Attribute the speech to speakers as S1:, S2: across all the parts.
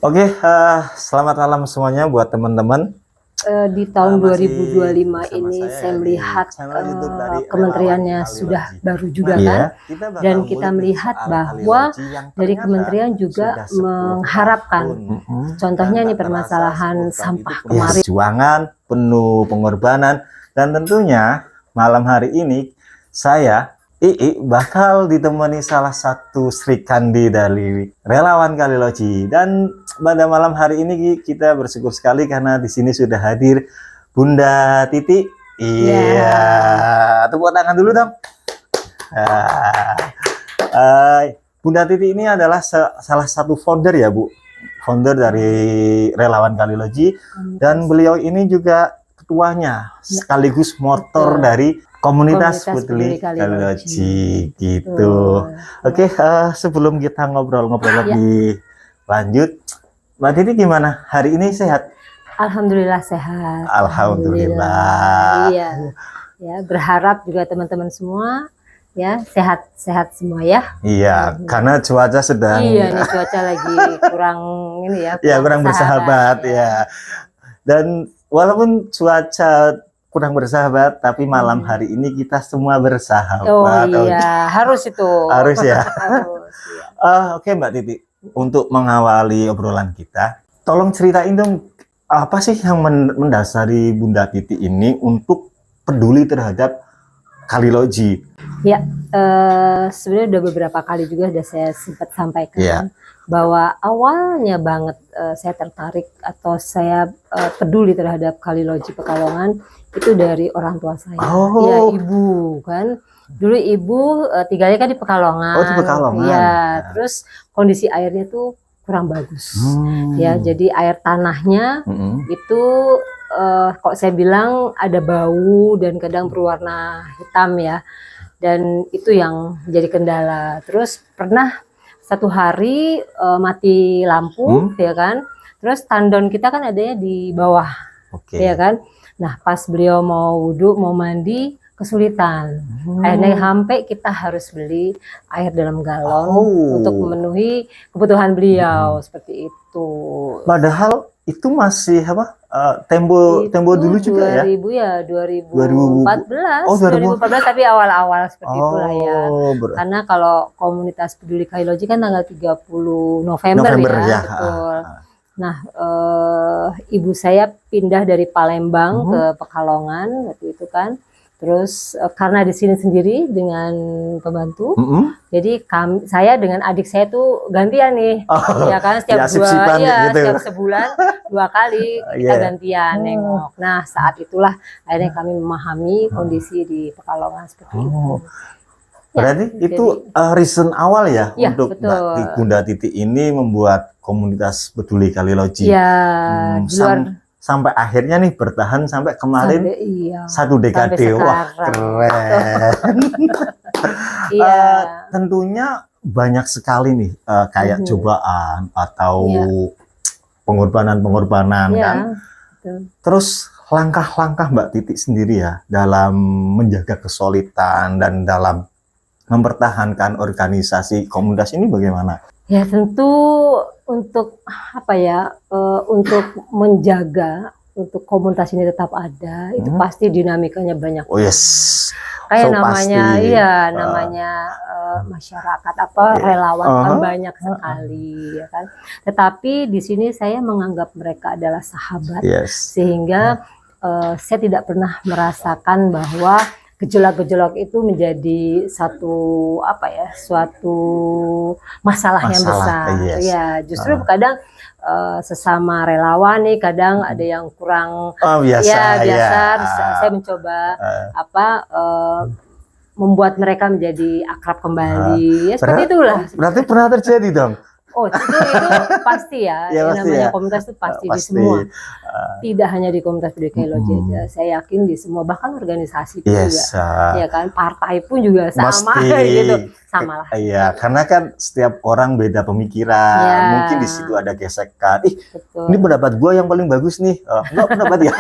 S1: Oke, selamat malam semuanya buat teman-teman.
S2: Di tahun
S1: Masih
S2: 2025
S1: bersama
S2: ini
S1: saya
S2: saya
S1: di
S2: melihat
S1: channel YouTube dari
S2: kementeriannya
S1: Relawan
S2: sudah
S1: Kaliloji.
S2: baru juga
S1: Iya,
S2: kan,
S1: kita bakal
S2: dan
S1: ngulik
S2: kita
S1: nih
S2: melihat
S1: soal
S2: bahwa
S1: Kaliloji yang
S2: dari
S1: ternyata
S2: kementerian juga
S1: sudah 10
S2: mengharapkan,
S1: tahun.
S2: contohnya
S1: Dan
S2: ini
S1: tak terasa
S2: permasalahan
S1: 10 tahun itu
S2: sampah
S1: penuh
S2: kemarin.
S1: perjuangan, penuh pengorbanan, dan tentunya malam hari ini saya bakal ditemani salah satu Sri Kandi dari Relawan Kaliloji. Dan pada malam hari ini kita bersyukur sekali karena di sini sudah hadir Bunda Titi. Iya, tepuk tangan dulu dong. Bunda Titi ini adalah salah satu founder ya Bu, founder dari Relawan Kaliloji, dan beliau ini juga ketuanya sekaligus motor dari komunitas Peduli Kaliloji gitu. Oke, sebelum kita ngobrol-ngobrol lebih lanjut, Mbak Titi gimana? Hari ini sehat?
S2: Alhamdulillah sehat.
S1: Alhamdulillah.
S2: Iya, ya berharap juga teman-teman semua ya sehat-sehat semua ya.
S1: Iya, karena cuaca sedang
S2: Iya, nih cuaca lagi kurang ini ya.
S1: Ya, kurang bersahabat ya. Dan walaupun cuaca kurang bersahabat, tapi malam hari ini kita semua bersahabat.
S2: Oh iya, harus itu.
S1: Harus ya.
S2: Harus, ya.
S1: Oke Mbak Titi, untuk mengawali obrolan kita, tolong ceritain dong apa sih yang mendasari Bunda Titi ini untuk peduli terhadap Kaliloji?
S2: Ya, sebenarnya udah beberapa kali juga udah saya sempat sampaikan bahwa awalnya banget saya tertarik atau saya peduli terhadap Kaliloji Pekalongan itu dari orang tua saya. Ya, ibu kan. Dulu ibu tinggalnya kan di Pekalongan.
S1: Oh, di Pekalongan.
S2: Ya, terus kondisi airnya tuh kurang bagus. Ya, jadi air tanahnya itu kok saya bilang ada bau dan kadang berwarna hitam ya. Dan itu yang jadi kendala. Terus pernah satu hari mati lampu, ya kan. Terus tandon kita kan adanya di bawah, ya kan. Nah pas beliau mau wudhu, mau mandi, kesulitan. Akhirnya sampai kita harus beli air dalam galon untuk memenuhi kebutuhan beliau, seperti itu.
S1: Padahal itu masih apa? Tempo dulu juga
S2: 2000 ya, 2014. Oh, 2014 tapi awal-awal seperti itulah ya. Karena kalau komunitas Peduli Kaliloji kan tanggal 30 November ya. Betul. Nah, ibu saya pindah dari Palembang ke Pekalongan waktu itu kan. Terus karena di sini sendiri dengan pembantu, jadi saya dengan adik saya tuh gantian nih, ya kan setiap setiap sebulan 2 kali kita gantian nengok. Nah saat itulah akhirnya kami memahami kondisi di Pekalongan seperti itu.
S1: Berarti itu reason awal ya untuk Bunda Titi ini membuat komunitas Peduli Kaliloji.
S2: Ya,
S1: sampai akhirnya nih bertahan sampai kemarin satu dekade. Wah, keren. Tentunya banyak sekali nih kayak cobaan atau pengorbanan kan. Terus langkah-langkah Mbak Titi sendiri ya dalam menjaga kesulitan dan dalam mempertahankan organisasi komunitas ini bagaimana?
S2: Ya tentu untuk apa ya, untuk menjaga untuk komunitas ini tetap ada, itu pasti dinamikanya banyak.
S1: Oh yes.
S2: Kayak namanya namanya masyarakat relawan kan banyak sekali ya kan. Tetapi di sini saya menganggap mereka adalah sahabat, sehingga saya tidak pernah merasakan bahwa gejolak-gejolak itu menjadi suatu masalah yang besar. Ya, justru kadang sesama relawan nih kadang ada yang kurang biasa. Saya mencoba membuat mereka menjadi akrab kembali. Ya seperti itulah.
S1: Berarti pernah terjadi dong.
S2: Oh itu pasti ya, namanya komunitas itu pasti di semua, tidak hanya di komunitas Peduli Kaliloji aja. Saya yakin di semua, bahkan organisasi pun juga, ya kan, partai pun juga sama gitu, sama lah.
S1: Iya, karena kan setiap orang beda pemikiran, mungkin di situ ada gesekan. Ini pendapat gue yang paling bagus nih, enggak pendapat ya.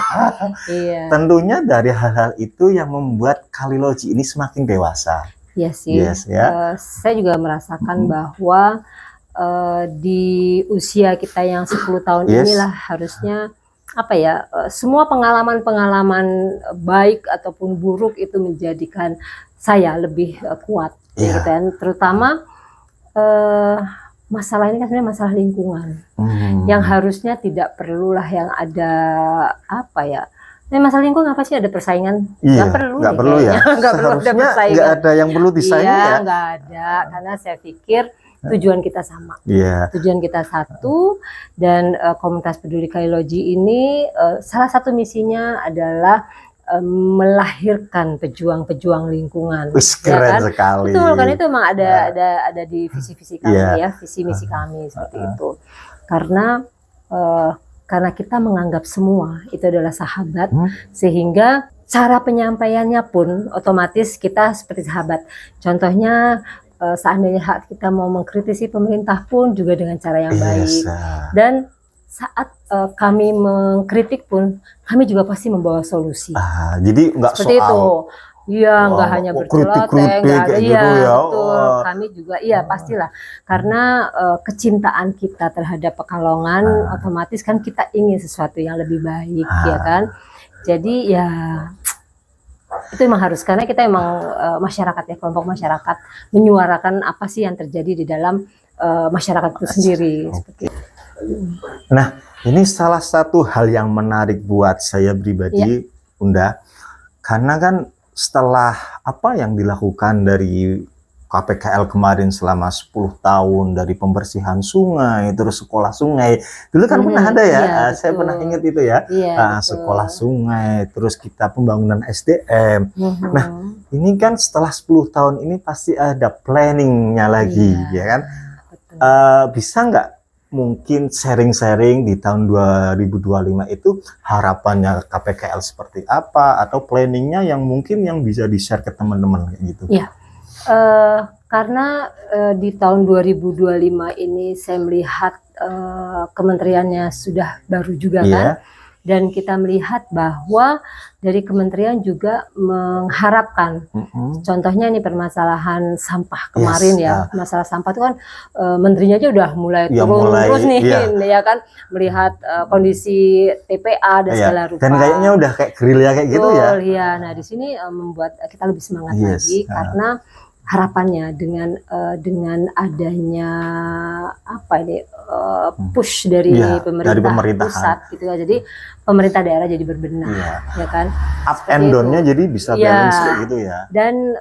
S1: Tentunya dari hal-hal itu yang membuat Kaliloji ini semakin dewasa.
S2: Iya sih, saya juga merasakan bahwa di usia kita yang 10 tahun inilah harusnya apa ya, semua pengalaman-pengalaman baik ataupun buruk itu menjadikan saya lebih kuat, gitu kan. Terutama masalah ini kan sebenarnya masalah lingkungan, yang harusnya tidak perlulah yang ada apa ya. Masalah lingkungan apa sih, ada persaingan? Nggak perlu,
S1: nggak perlu ya.
S2: Nggak perlu ada persaingan.
S1: Nggak ada yang perlu disaingi ya.
S2: Nggak ada, karena saya pikir tujuan kita sama. Tujuan kita satu, dan komunitas peduli kailoji ini salah satu misinya adalah melahirkan pejuang-pejuang lingkungan.
S1: Keren sekali.
S2: Betul, kan itu memang ada di visi-visi kami ya, visi misi kami seperti itu. Karena kita menganggap semua itu adalah sahabat, sehingga cara penyampaiannya pun otomatis kita seperti sahabat. Contohnya seandainya kita mau mengkritisi pemerintah pun juga dengan cara yang baik. Dan saat kami mengkritik pun kami juga pasti membawa solusi.
S1: Jadi nggak
S2: seperti
S1: soal
S2: itu. Iya, nggak hanya berceloteh, nggak ada. Iya,
S1: gitu ya.
S2: Betul. Kami juga, iya pastilah. Karena kecintaan kita terhadap Pekalongan, otomatis kan kita ingin sesuatu yang lebih baik, ya kan. Jadi ya itu memang harus, karena kita emang masyarakat ya, kelompok masyarakat menyuarakan apa sih yang terjadi di dalam masyarakat itu sendiri. Seperti itu.
S1: Nah, ini salah satu hal yang menarik buat saya pribadi, Bunda, karena kan setelah apa yang dilakukan dari KPKL kemarin selama 10 tahun, dari pembersihan sungai, terus sekolah sungai, dulu kan pernah ada ya, saya pernah ingat itu ya, sekolah sungai, terus kita pembangunan SDM. Nah, ini kan setelah 10 tahun ini pasti ada planningnya lagi, ya kan? Bisa nggak mungkin sharing-sharing di tahun 2025 itu harapannya KPKL seperti apa, atau planningnya yang mungkin yang bisa di-share ke teman-teman kayak gitu?
S2: Iya, karena di tahun 2025 ini saya melihat kementeriannya sudah baru juga kan, dan kita melihat bahwa dari kementerian juga mengharapkan, contohnya ini permasalahan sampah kemarin masalah sampah itu kan menterinya aja udah mulai turun terus nih, ya kan, melihat kondisi TPA dan segala rupa.
S1: Dan kayaknya udah kayak gerilya kayak gitu ya.
S2: Iya, nah di sini membuat kita lebih semangat lagi, karena harapannya dengan adanya apa ini push dari pemerintah pusat gitu ya, jadi pemerintah daerah jadi berbenah, ya kan,
S1: up and down-nya jadi bisa balance kayak gitu ya.
S2: Dan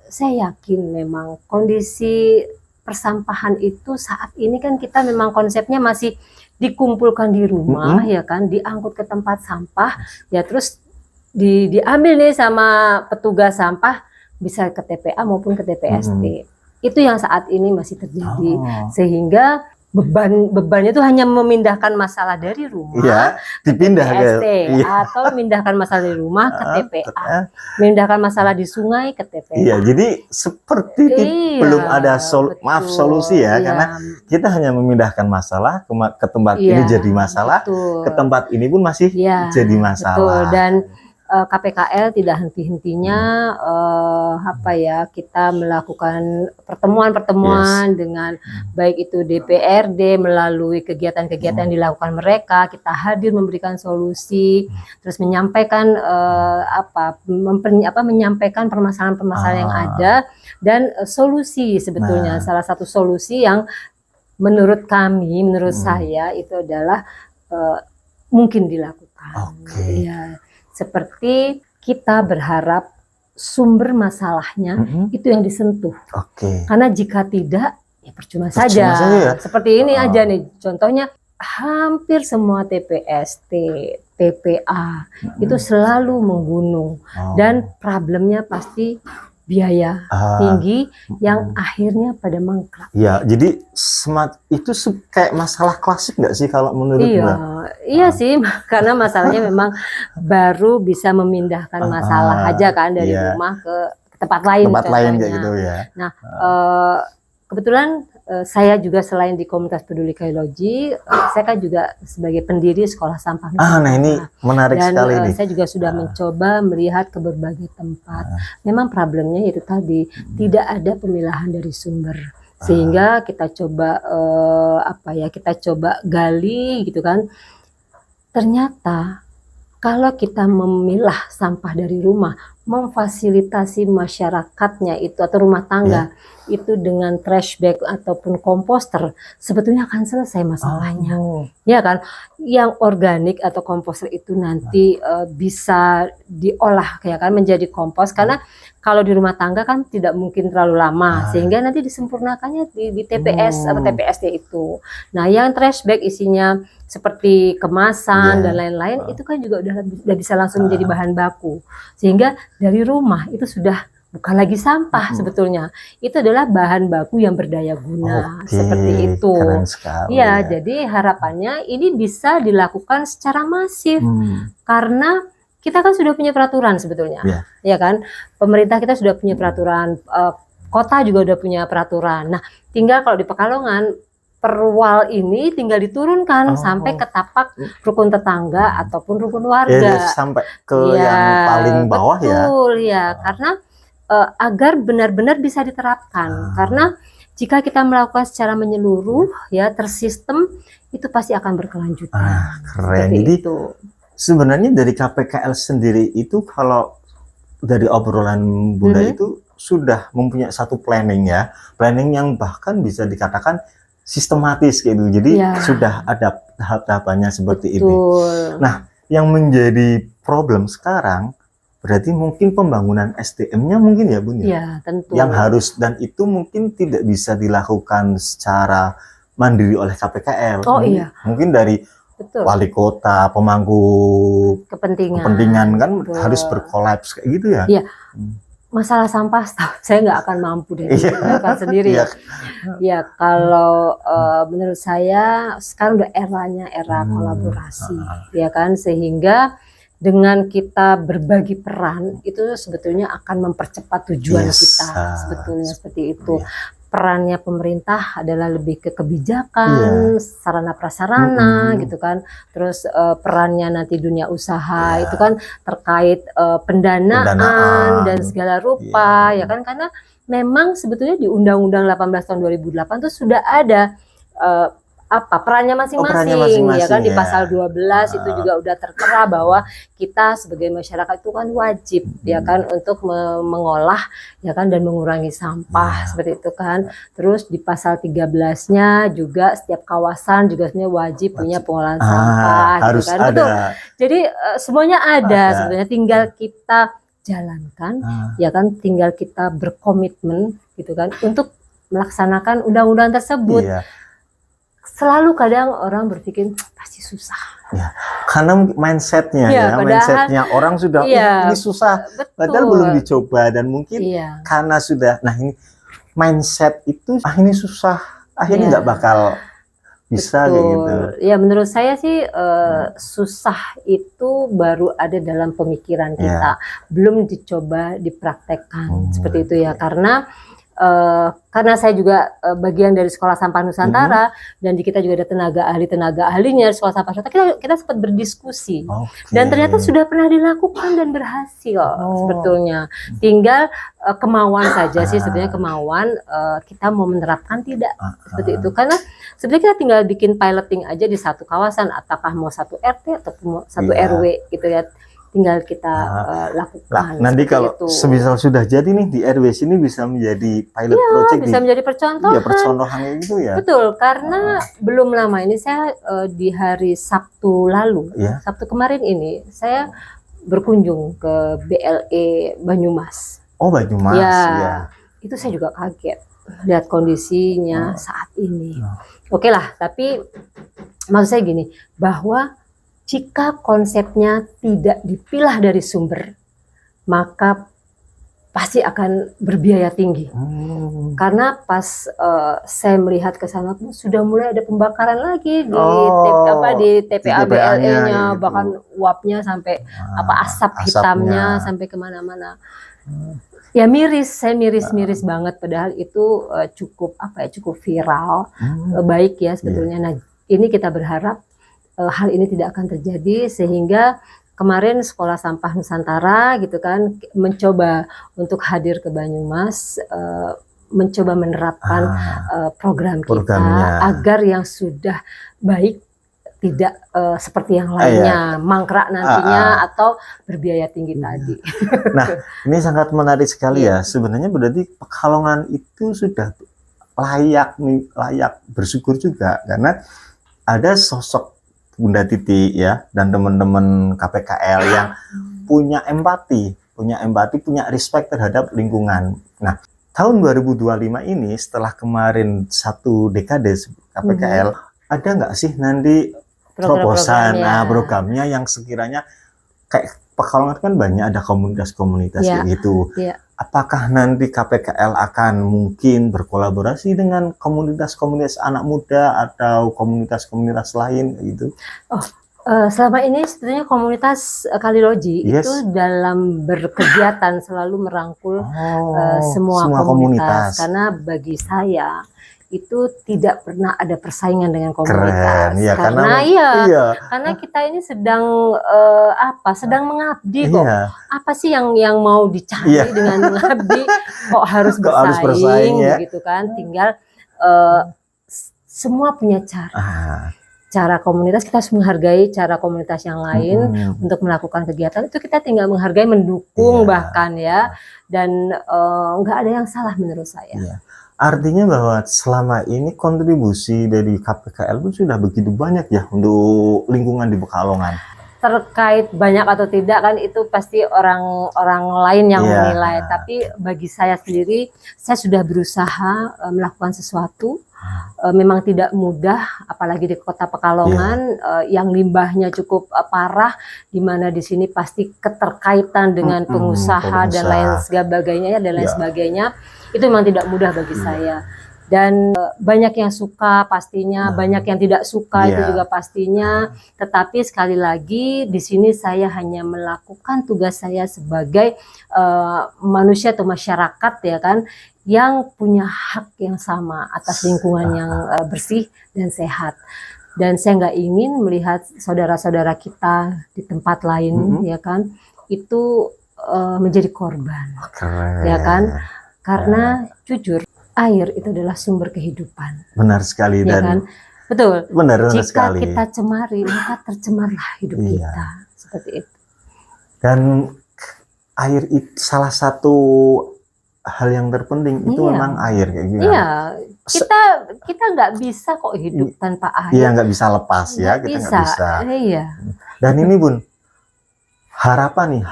S2: saya yakin memang kondisi persampahan itu saat ini kan kita memang konsepnya masih dikumpulkan di rumah, ya kan, diangkut ke tempat sampah, ya terus diambil nih sama petugas sampah, bisa ke TPA maupun ke TPST. Itu yang saat ini masih terjadi, sehingga bebannya itu hanya memindahkan masalah dari rumah
S1: dipindah
S2: ke TPST, atau memindahkan masalah dari rumah ke TPA, memindahkan masalah di sungai ke TPA.
S1: Iya, jadi seperti belum ada solusi ya, karena kita hanya memindahkan masalah ke tempat ini jadi masalah, ke tempat ini pun masih jadi masalah.
S2: Betul. Dan KPKL tidak henti-hentinya kita melakukan pertemuan-pertemuan dengan baik itu DPRD melalui kegiatan-kegiatan yang dilakukan mereka, kita hadir memberikan solusi, terus menyampaikan menyampaikan permasalahan-permasalahan yang ada, dan solusi sebetulnya salah satu solusi yang menurut saya itu adalah mungkin dilakukan. Seperti kita berharap sumber masalahnya itu yang disentuh. Karena jika tidak, ya percuma saja. Seperti ini aja nih, contohnya hampir semua TPST, TPA itu selalu menggunung, dan problemnya pasti biaya tinggi yang akhirnya pada mangkrak.
S1: Ya, jadi itu kayak masalah klasik nggak sih kalau menurut Mbak?
S2: Iya sih, karena masalahnya memang baru bisa memindahkan masalah aja kan dari rumah ke tempat lain.
S1: Tempat lain kayak gitu ya.
S2: Nah, kebetulan saya juga selain di komunitas peduli kailoji, saya kan juga sebagai pendiri sekolah sampah.
S1: Nah ini menarik sekali nih.
S2: Saya juga sudah mencoba melihat ke berbagai tempat. Memang problemnya itu tadi, tidak ada pemilahan dari sumber. Sehingga kita coba kita coba gali gitu kan. Ternyata kalau kita memilah sampah dari rumah, memfasilitasi masyarakatnya itu atau rumah tangga itu dengan trash bag ataupun komposter, sebetulnya akan selesai masalahnya. Ya kan? Yang organik atau komposter itu nanti bisa diolah ya kan menjadi kompos, karena kalau di rumah tangga kan tidak mungkin terlalu lama, sehingga nanti disempurnakannya di TPS atau TPSD itu. Nah, yang trash bag isinya seperti kemasan dan lain-lain itu kan juga udah bisa langsung menjadi bahan baku, sehingga dari rumah itu sudah bukan lagi sampah sebetulnya, itu adalah bahan baku yang berdaya guna. Seperti itu.
S1: Keren sekali,
S2: ya, jadi harapannya ini bisa dilakukan secara masif karena kita kan sudah punya peraturan sebetulnya, ya kan? Pemerintah kita sudah punya peraturan, kota juga udah punya peraturan. Nah, tinggal kalau di Pekalongan perwal ini tinggal diturunkan sampai ke tapak rukun tetangga ataupun rukun warga.
S1: Sampai ke yang paling bawah
S2: betul, ya. Karena agar benar-benar bisa diterapkan. Karena jika kita melakukan secara menyeluruh, ya tersistem, itu pasti akan berkelanjutan.
S1: Keren. Jadi itu sebenarnya dari KPKL sendiri itu, kalau dari obrolan Bunda itu sudah mempunyai satu planning ya, planning yang bahkan bisa dikatakan sistematis gitu. Jadi sudah ada tahap-tahapannya seperti ini. Nah, yang menjadi problem sekarang berarti mungkin pembangunan SDM-nya mungkin ya Bun ya?
S2: Iya, tentu.
S1: Yang harus, dan itu mungkin tidak bisa dilakukan secara mandiri oleh KPKL. Mungkin dari wali kota, pemangku kepentingan kan harus berkolaps kayak gitu ya?
S2: Iya. Masalah sampah saya nggak akan mampu deh melakukan sendiri ya. Ya, kalau menurut saya sekarang udah era kolaborasi, ya kan, sehingga dengan kita berbagi peran itu sebetulnya akan mempercepat tujuan kita, sebetulnya seperti itu. Perannya pemerintah adalah lebih ke kebijakan, sarana prasarana gitu kan. Terus perannya nanti dunia usaha itu kan terkait pendanaan dan segala rupa ya kan, karena memang sebetulnya di Undang-Undang 18 tahun 2008 itu sudah ada perannya masing-masing ya kan. Di pasal 12 itu juga udah tertera bahwa kita sebagai masyarakat itu kan wajib ya kan untuk mengolah ya kan dan mengurangi sampah seperti itu kan. Terus di pasal 13-nya juga setiap kawasan juga sebenarnya wajib punya pengolahan sampah gitu kan. Betul. Jadi semuanya ada sebenarnya, tinggal kita jalankan ya kan, tinggal kita berkomitmen gitu kan untuk melaksanakan undang-undang tersebut. Selalu kadang orang berpikir pasti susah.
S1: Ya, karena mindsetnya mindsetnya orang sudah ini susah, padahal belum dicoba, dan mungkin karena sudah, nah ini mindset itu ini susah, akhirnya nggak bakal bisa kayak gitu.
S2: Ya, menurut saya sih susah itu baru ada dalam pemikiran kita, belum dicoba dipraktekkan seperti itu ya. Karena saya juga bagian dari Sekolah Sampah Nusantara, dan di kita juga ada tenaga ahlinya Sekolah Sampah Nusantara, kita sempat berdiskusi dan ternyata sudah pernah dilakukan dan berhasil sebetulnya. Tinggal kemauan saja sih sebetulnya, kemauan kita mau menerapkan tidak seperti itu. Karena sebenarnya kita tinggal bikin piloting aja di satu kawasan, apakah mau satu RT atau mau satu RW gitu ya. Tinggal kita lakukan.
S1: Nanti kalau semisal sudah jadi nih di RW sini, bisa menjadi pilot project,
S2: bisa menjadi percontohan.
S1: Iya, percontohan itu ya.
S2: Betul, karena belum lama ini saya di hari Sabtu lalu, Sabtu kemarin ini saya berkunjung ke BLE Banyumas.
S1: Oh, Banyumas.
S2: Ya. Itu saya juga kaget lihat kondisinya saat ini. Oke lah, tapi maksud saya gini, bahwa jika konsepnya tidak dipilah dari sumber, maka pasti akan berbiaya tinggi. Karena pas saya melihat ke sana sudah mulai ada pembakaran lagi di TPA BLE-nya, gitu. Bahkan uapnya sampai asap hitamnya sampai kemana-mana. Ya saya miris banget, padahal itu cukup viral, baik ya sebetulnya. Nah, ini kita berharap hal ini tidak akan terjadi, sehingga kemarin Sekolah Sampah Nusantara gitu kan mencoba untuk hadir ke Banyumas, mencoba menerapkan program kita
S1: programnya.
S2: agar yang sudah baik tidak seperti yang lainnya mangkrak nantinya atau berbiaya tinggi tadi.
S1: Nah, ini sangat menarik sekali ya. Sebenarnya berarti Pekalongan itu sudah layak bersyukur juga karena ada sosok Bunda Titi ya dan teman-teman KPKL yang punya empati, punya respect terhadap lingkungan. Nah, tahun 2025 ini setelah kemarin 1 dekade KPKL, ada nggak sih nanti terobosan programnya yang sekiranya kayak Pekalongan kan banyak ada komunitas-komunitas kayak gitu. Apakah nanti KPKL akan mungkin berkolaborasi dengan komunitas-komunitas anak muda atau komunitas-komunitas lain gitu?
S2: Selama ini sebetulnya komunitas Kaliloji itu dalam berkegiatan selalu merangkul semua komunitas karena bagi saya itu tidak pernah ada persaingan dengan komunitas.
S1: Keren, ya,
S2: karena kita ini sedang sedang mengabdi kok. Apa sih yang mau dicari dengan mengabdi kok harus bersaing gitu kan? Tinggal semua punya cara komunitas, kita harus menghargai cara komunitas yang lain untuk melakukan kegiatan itu, kita tinggal menghargai, mendukung bahkan ya, dan nggak ada yang salah menurut saya.
S1: Artinya bahwa selama ini kontribusi dari KPKL pun sudah begitu banyak ya untuk lingkungan di Pekalongan.
S2: Terkait banyak atau tidak kan itu pasti orang lain yang menilai. Tapi bagi saya sendiri, saya sudah berusaha melakukan sesuatu. Memang tidak mudah, apalagi di Kota Pekalongan yang limbahnya cukup parah, di mana di sini pasti keterkaitan dengan pengusaha dan lain sebagainya, itu memang tidak mudah bagi saya. Dan banyak yang suka pastinya, banyak yang tidak suka itu juga pastinya. Tetapi sekali lagi di sini saya hanya melakukan tugas saya sebagai manusia atau masyarakat ya kan, yang punya hak yang sama atas lingkungan yang bersih dan sehat. Dan saya nggak ingin melihat saudara-saudara kita di tempat lain ya kan itu menjadi korban, ya kan? Karena jujur, air itu adalah sumber kehidupan.
S1: Benar sekali,
S2: ya
S1: dan
S2: kan? Betul.
S1: Benar
S2: Jika
S1: sekali.
S2: kita cemari, maka tercemarlah hidup kita. Seperti itu.
S1: Dan air itu salah satu hal yang terpenting itu memang air kayak gitu.
S2: Iya, kita nggak bisa kok hidup tanpa air.
S1: Iya, nggak bisa lepas ya, kita nggak bisa.
S2: Iya.
S1: Dan ini Bun, harapan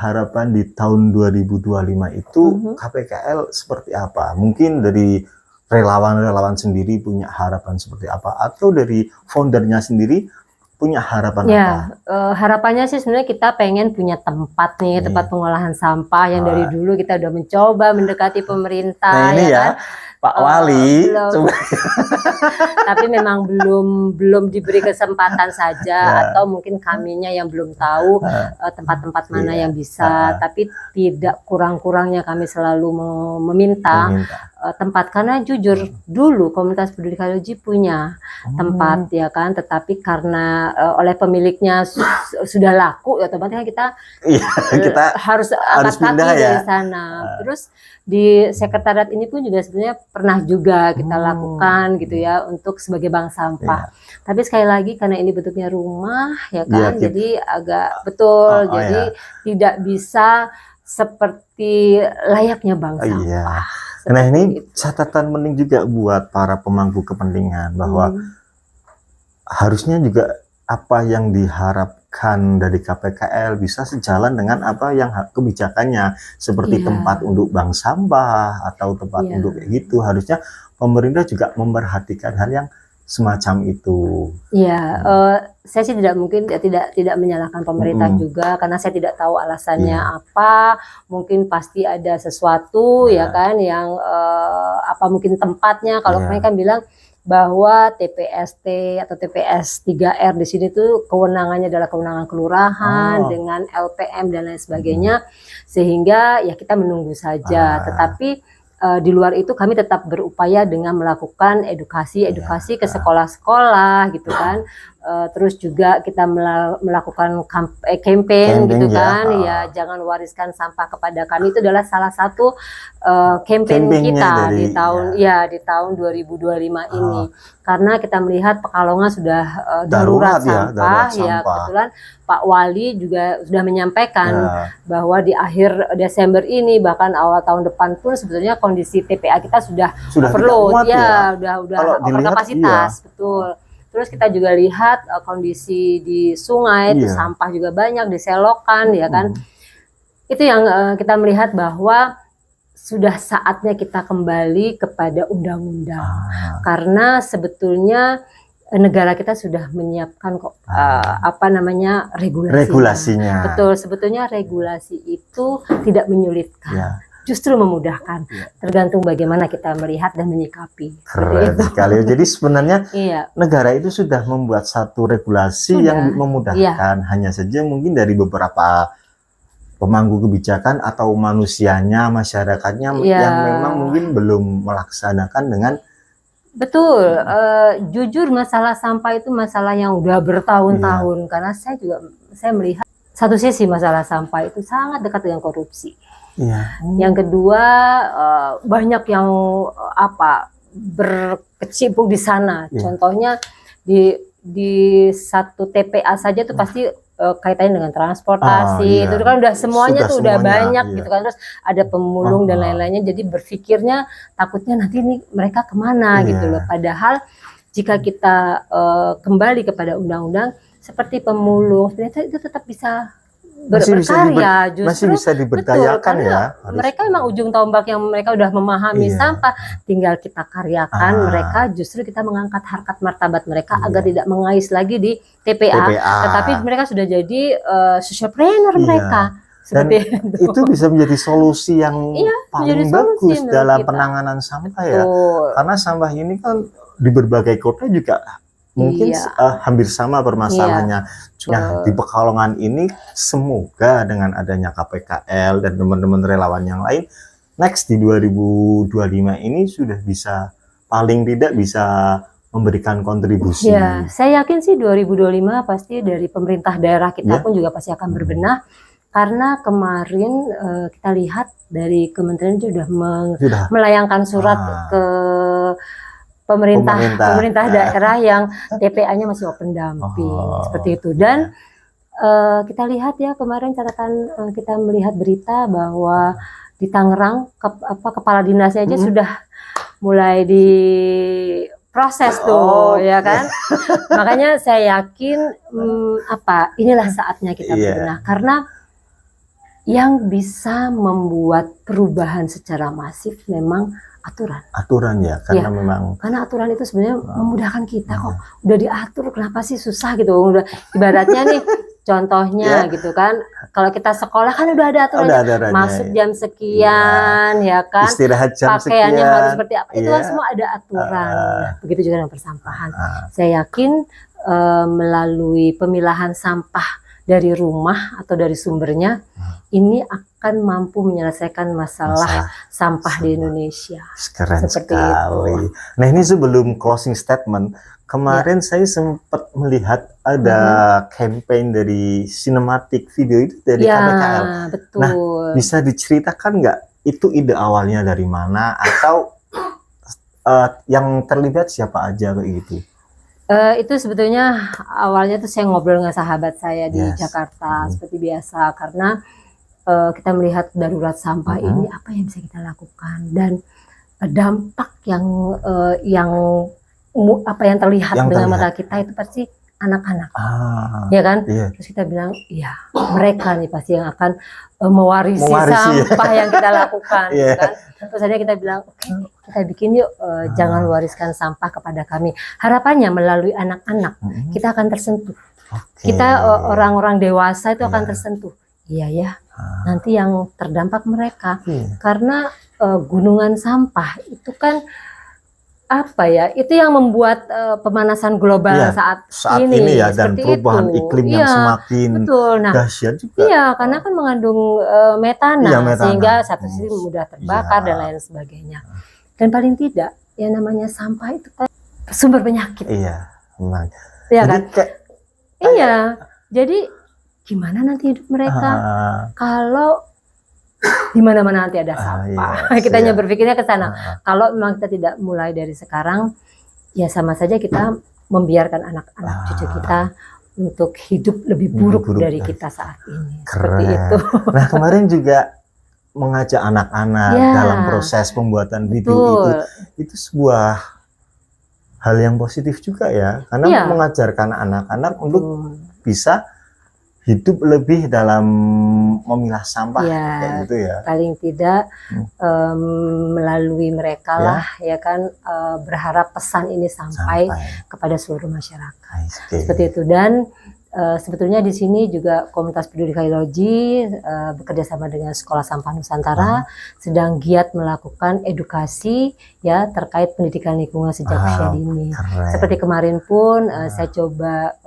S1: di tahun 2025 itu KPKL seperti apa? Mungkin dari relawan-relawan sendiri punya harapan seperti apa, atau dari foundernya sendiri punya harapan apa?
S2: Harapannya sih sebenarnya kita pengen punya tempat nih, tempat pengolahan sampah yang dari dulu kita udah mencoba mendekati pemerintah.
S1: Nah ini ya, Pak Wali.
S2: Tapi memang belum diberi kesempatan saja, atau mungkin kaminya yang belum tahu tempat-tempat mana yang bisa. Tapi tidak kurang-kurangnya kami selalu meminta tempat, karena jujur dulu komunitas peduli Kaliloji punya tempat ya kan, tetapi karena oleh pemiliknya sudah laku ya otomatis kita harus angkat kaki dari sana. Terus di sekretariat ini pun juga sebenarnya pernah juga kita lakukan gitu ya untuk sebagai bank sampah. Tapi sekali lagi karena ini bentuknya rumah ya kan, jadi agak jadi tidak bisa seperti layaknya bank sampah.
S1: Nah ini catatan penting juga buat para pemangku kepentingan, bahwa harusnya juga apa yang diharapkan dari KPKL bisa sejalan dengan apa yang kebijakannya, seperti tempat untuk bank sampah atau tempat untuk kayak gitu. Harusnya pemerintah juga memperhatikan hal yang semacam itu.
S2: Saya sih tidak menyalahkan pemerintah juga, karena saya tidak tahu alasannya apa. Mungkin pasti ada sesuatu ya kan yang apa mungkin tempatnya. Kalau mereka bilang bahwa TPST atau TPS 3R di sini tuh kewenangannya adalah kewenangan kelurahan dengan LPM dan lain sebagainya, sehingga ya kita menunggu saja. Tetapi di luar itu kami tetap berupaya dengan melakukan edukasi ke sekolah-sekolah gitu kan, Terus juga kita melakukan campaign gitu kan, ya jangan wariskan sampah kepada kami, itu adalah salah satu campaign kita di tahun 2025 ini. Karena kita melihat Pekalongan sudah darurat sampah, kebetulan Pak Wali juga sudah menyampaikan bahwa di akhir Desember ini bahkan awal tahun depan pun sebetulnya kondisi TPA kita sudah overload, udah overkapasitas, betul. Terus kita juga lihat kondisi di sungai itu sampah juga banyak diselokan, ya kan. Itu yang kita melihat bahwa sudah saatnya kita kembali kepada undang-undang. Karena sebetulnya negara kita sudah menyiapkan kok regulasinya. Betul, sebetulnya regulasi itu tidak menyulitkan. Justru memudahkan, tergantung bagaimana kita melihat dan menyikapi.
S1: Keren sekali. Jadi sebenarnya negara itu sudah membuat satu regulasi yang memudahkan, hanya saja mungkin dari beberapa pemangku kebijakan atau manusianya, masyarakatnya yang memang mungkin belum melaksanakan dengan
S2: betul. Jujur masalah sampah itu masalah yang udah bertahun-tahun, karena saya melihat satu sisi masalah sampah itu sangat dekat dengan korupsi. Yang kedua, banyak yang berkecimpung di sana. Contohnya di satu TPA saja tuh pasti kaitannya dengan transportasi. Itu kan udah semuanya udah banyak gitu kan. Terus ada pemulung dan lain-lainnya. Jadi berpikirnya takutnya nanti ini mereka kemana gitu loh. Padahal jika kita kembali kepada undang-undang seperti pemulung, ternyata itu tetap bisa berkarya,
S1: masih bisa diberdayakan,
S2: mereka memang ujung tombak yang mereka udah memahami sampah, tinggal kita karyakan mereka, justru kita mengangkat harkat martabat mereka agar tidak mengais lagi di TPA. Tetapi mereka sudah jadi socialpreneur mereka.
S1: Seperti itu bisa menjadi solusi yang paling bagus dalam penanganan sampah karena sampah ini kan di berbagai kota juga mungkin hampir sama permasalahannya. Di Pekalongan ini semoga dengan adanya KPKL dan teman-teman relawan yang lain, next di 2025 ini sudah bisa paling tidak bisa memberikan kontribusi.
S2: Saya yakin sih 2025 pasti dari pemerintah daerah kita pun juga pasti akan berbenah. Karena kemarin kita lihat dari kementerian sudah melayangkan surat ke pemerintah daerah yang TPA-nya masih open dumping seperti itu. Dan kita lihat kemarin catatan kita melihat berita bahwa di Tangerang kepala dinasnya aja sudah mulai diproses tuh, ya kan. Makanya saya yakin inilah saatnya kita berbenah, karena yang bisa membuat perubahan secara masif memang aturan karena aturan itu sebenarnya memudahkan kita kok. Udah diatur, kenapa sih susah gitu. Udah ibaratnya nih contohnya gitu kan, kalau kita sekolah kan udah ada aturannya, masuk jam sekian ya kan,
S1: istirahat jam
S2: pakaiannya
S1: sekian,
S2: harus seperti apa, itu kan semua ada aturan. Begitu juga dengan persampahan. Saya yakin melalui pemilahan sampah dari rumah atau dari sumbernya, ini akan mampu menyelesaikan masalah sampah di Indonesia.
S1: Keren sekali. Nah, ini sebelum closing statement, kemarin saya sempat melihat ada campaign dari sinematik video itu dari KPKL.
S2: Betul.
S1: Nah, bisa diceritakan nggak itu ide awalnya dari mana, atau yang terlibat siapa aja kayak gitu?
S2: Itu sebetulnya awalnya tuh saya ngobrol dengan sahabat saya di Jakarta seperti biasa, karena kita melihat darurat sampah ini apa yang bisa kita lakukan, dan dampak yang terlihat dengan mata kita itu pasti anak-anak, ya kan? Terus kita bilang, mereka nih pasti yang akan mewarisi sampah yang kita lakukan, kan? Terus akhirnya kita bilang, oke, kita bikin yuk, jangan wariskan sampah kepada kami. Harapannya melalui anak-anak kita akan tersentuh. Kita orang-orang dewasa itu akan tersentuh. Nanti yang terdampak mereka, karena gunungan sampah itu kan itu yang membuat pemanasan global saat ini ya,
S1: dan perubahan iklim yang semakin dahsyat juga.
S2: Karena kan mengandung metana, sehingga satu sisi mudah terbakar dan lain sebagainya. Dan paling tidak, yang namanya sampah itu kan sumber penyakit.
S1: Memang.
S2: Iya
S1: Jadi
S2: kan? Iya. Jadi gimana nanti hidup mereka kalau di mana-mana nanti ada sampah?
S1: Iya,
S2: Kita hanya
S1: iya.
S2: berpikirnya ke sana. Kalau memang kita tidak mulai dari sekarang, ya sama saja kita membiarkan anak-anak cucu kita untuk hidup lebih buruk dari kita saat ini. Seperti itu.
S1: Nah, kemarin juga mengajak anak-anak
S2: Ya,
S1: dalam proses pembuatan video
S2: betul.
S1: itu sebuah hal yang positif juga ya, karena
S2: Iya.
S1: mengajarkan anak-anak untuk
S2: Betul.
S1: bisa hidup lebih dalam memilah sampah
S2: Ya,
S1: kayak gitu ya.
S2: paling tidak melalui mereka
S1: Ya.
S2: lah ya kan, berharap pesan ini sampai kepada seluruh masyarakat. Seperti itu. Dan sebetulnya di sini juga komunitas peduli kailoji bekerja sama dengan Sekolah Sampah Nusantara sedang giat melakukan edukasi ya terkait pendidikan lingkungan sejak usia dini. Seperti kemarin pun saya coba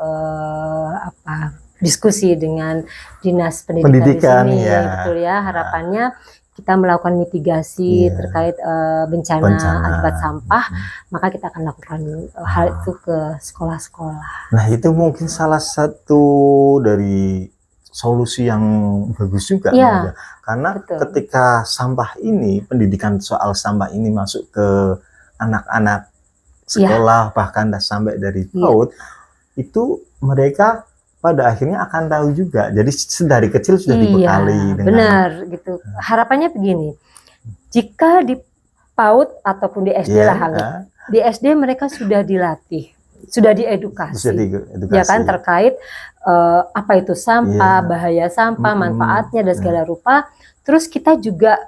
S2: diskusi dengan Dinas Pendidikan di sini, betul ya. Harapannya kita melakukan mitigasi terkait bencana akibat sampah, maka kita akan lakukan hal itu ke sekolah-sekolah.
S1: Nah, itu mungkin salah satu dari solusi yang bagus juga,
S2: ya,
S1: karena ketika sampah ini, pendidikan soal sampah ini masuk ke anak-anak sekolah, bahkan sampai dari PAUD, itu mereka pada akhirnya akan tahu juga. Jadi dari kecil sudah dibekali dengan
S2: benar gitu. Harapannya begini. Jika di PAUD ataupun di SD di SD mereka sudah dilatih, sudah diedukasi. Ya kan terkait apa itu sampah, bahaya sampah, manfaatnya dan segala rupa. Terus kita juga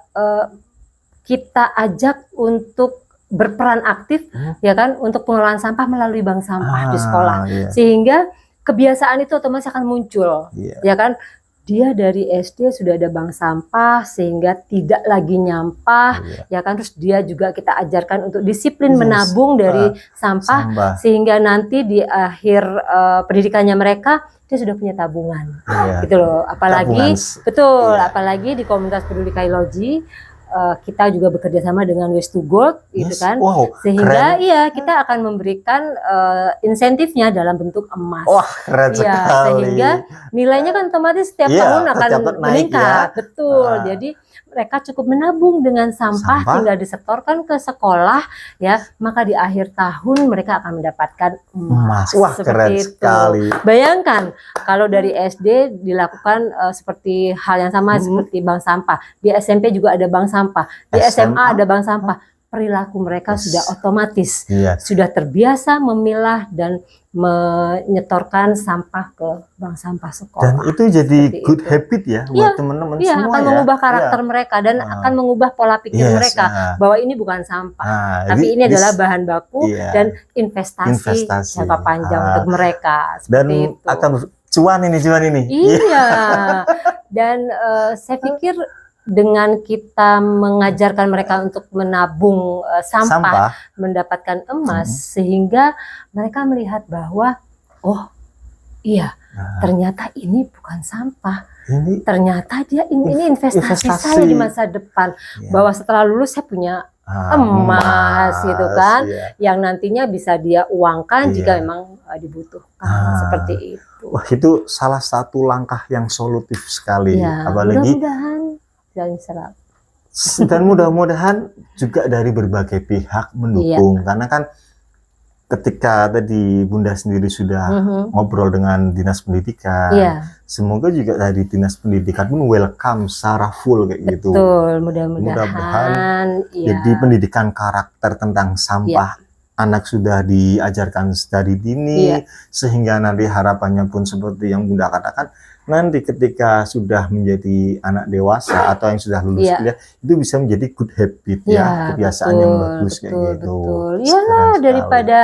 S2: kita ajak untuk berperan aktif ya kan untuk pengelolaan sampah melalui bank sampah di sekolah. Sehingga kebiasaan itu otomatis akan muncul, ya kan? Dia dari SD sudah ada bank sampah sehingga tidak lagi nyampah, ya kan? Terus dia juga kita ajarkan untuk disiplin menabung dari sampah, sehingga nanti di akhir pendidikannya mereka dia sudah punya tabungan, gitu loh. Apalagi apalagi di komunitas peduli kailoji. Kita juga bekerja sama dengan Waste to Gold, gitu kan, sehingga kita akan memberikan insentifnya dalam bentuk emas.
S1: Wah, keren sekali.
S2: Sehingga nilainya kan otomatis setiap tahun akan meningkat, betul. Jadi mereka cukup menabung dengan sampah, tinggal disetorkan ke sekolah, ya, maka di akhir tahun mereka akan mendapatkan emas.
S1: Wah, keren sekali.
S2: Bayangkan kalau dari SD dilakukan seperti hal yang sama seperti bank sampah, di SMP juga ada bank sampah, di SMA ada bank sampah. Perilaku mereka sudah otomatis, sudah terbiasa memilah dan menyetorkan sampah ke bank sampah sekolah.
S1: Dan itu jadi good habit ya buat teman-teman semua.
S2: Iya, akan mengubah karakter mereka dan akan mengubah pola pikir mereka bahwa ini bukan sampah, tapi ini adalah bahan baku dan investasi jangka panjang untuk mereka.
S1: Dan akan cuan ini.
S2: Iya. Dan saya pikir dengan kita mengajarkan mereka untuk menabung sampah, mendapatkan emas, sehingga mereka melihat bahwa ternyata ini bukan sampah, ternyata ini investasi saya di masa depan, bahwa setelah lulus saya punya emas gitu kan, yang nantinya bisa dia uangkan jika memang dibutuhkan, seperti itu.
S1: Wah, itu salah satu langkah yang solutif sekali, apalagi
S2: mudah-mudahan
S1: dan mudah-mudahan juga dari berbagai pihak mendukung, karena kan ketika tadi Bunda sendiri sudah ngobrol dengan Dinas Pendidikan, semoga juga dari Dinas Pendidikan pun welcome secara full kayak gitu.
S2: Betul, mudah-mudahan
S1: jadi pendidikan karakter tentang sampah anak sudah diajarkan dari dini, sehingga nanti harapannya pun seperti yang Bunda katakan, nanti ketika sudah menjadi anak dewasa atau yang sudah lulus kuliah, itu bisa menjadi good habit kebiasaan yang bagus kayak gitu.
S2: Betul. Iyalah, daripada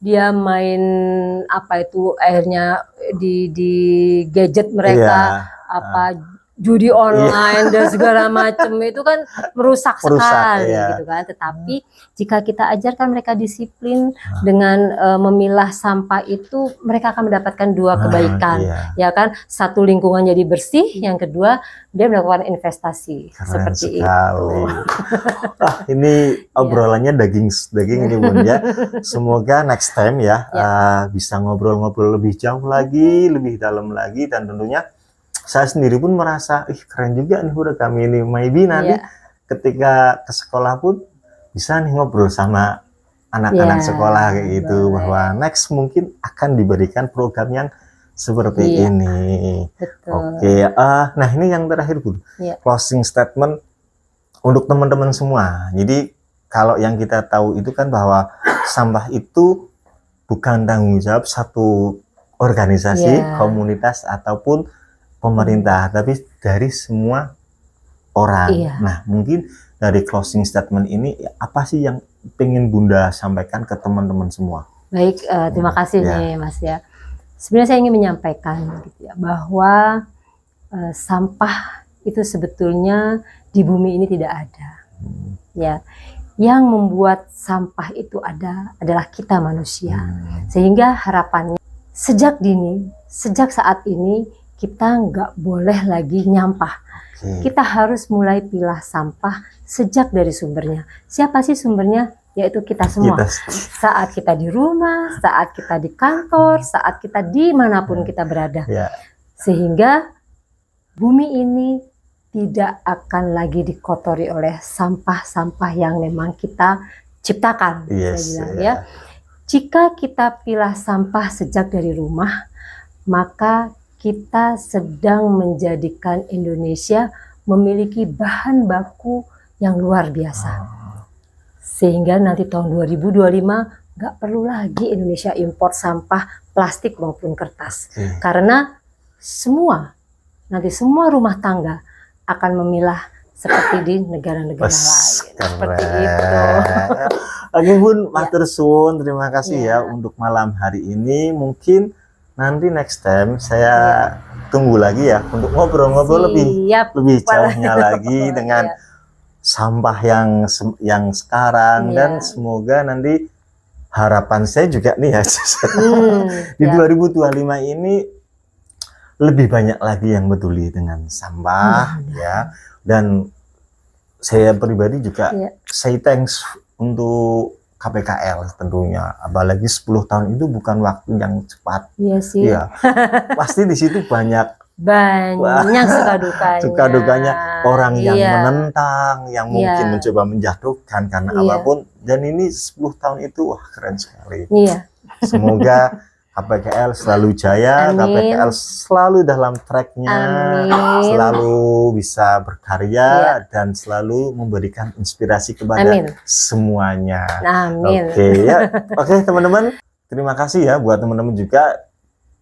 S2: dia main akhirnya di gadget mereka judi online dan segala macam itu kan merusak sekali
S1: iya.
S2: gitu kan. Tetapi jika kita ajarkan mereka disiplin dengan memilah sampah itu, mereka akan mendapatkan dua kebaikan, ya kan? Satu, lingkungan jadi bersih, yang kedua dia melakukan investasi.
S1: Keren
S2: seperti
S1: sekali.
S2: itu.
S1: Ini obrolannya daging ini Bun ya. Semoga next time ya, bisa ngobrol-ngobrol lebih jauh lagi, lebih dalam lagi, dan tentunya saya sendiri pun merasa keren juga nih udah kami ini maybe nanti ketika ke sekolah pun bisa nih ngobrol sama anak-anak sekolah kayak gitu, bahwa next mungkin akan diberikan program yang seperti ini.
S2: Betul.
S1: Oke, nah ini yang terakhir Bu, closing statement untuk teman-teman semua. Jadi kalau yang kita tahu itu kan bahwa sampah itu bukan tanggung jawab satu organisasi, komunitas ataupun pemerintah, tapi dari semua orang. Nah, mungkin dari closing statement ini apa sih yang pengen Bunda sampaikan ke teman-teman semua?
S2: Baik, terima kasih nih Mas ya. Sebenarnya saya ingin menyampaikan gitu ya, bahwa sampah itu sebetulnya di bumi ini tidak ada. Ya, yang membuat sampah itu ada adalah kita manusia. Sehingga harapannya sejak dini, sejak saat ini kita nggak boleh lagi nyampah. Kita harus mulai pilah sampah sejak dari sumbernya. Siapa sih sumbernya? Yaitu kita semua. Saat kita di rumah, saat kita di kantor, saat kita dimanapun kita berada. Sehingga bumi ini tidak akan lagi dikotori oleh sampah-sampah yang memang kita ciptakan. Saya bilang ya. Jika kita pilah sampah sejak dari rumah, maka kita sedang menjadikan Indonesia memiliki bahan baku yang luar biasa. Sehingga nanti tahun 2025 nggak perlu lagi Indonesia impor sampah plastik maupun kertas. Karena nanti semua rumah tangga akan memilah seperti di negara-negara lain. Seperti itu.
S1: Oke Bun, matur suwun, terima kasih ya untuk malam hari ini. Mungkin nanti next time saya tunggu lagi ya untuk ngobrol-ngobrol lebih jauhnya lagi dengan sampah yang sekarang, dan semoga nanti harapan saya juga nih ya di 2025 ini lebih banyak lagi yang peduli dengan sampah ya, dan saya pribadi juga say thanks untuk KPKL tentunya, apalagi 10 tahun itu bukan waktu yang cepat.
S2: Iya sih.
S1: Iya. Pasti di situ banyak
S2: suka dukanya
S1: orang yang menentang, yang mungkin mencoba menjatuhkan karena apapun, dan ini 10 tahun itu wah keren sekali. Semoga KPKL selalu jaya, KPKL selalu dalam tracknya, selalu bisa berkarya dan selalu memberikan inspirasi kepada semuanya. Oke teman-teman, terima kasih ya buat teman-teman juga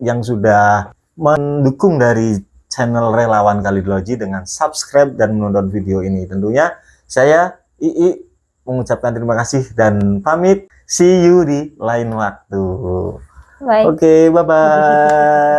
S1: yang sudah mendukung dari channel Relawan Kalidology dengan subscribe dan menonton video ini. Tentunya saya Ii mengucapkan terima kasih dan pamit. See you di lain waktu. Oke, bye-bye.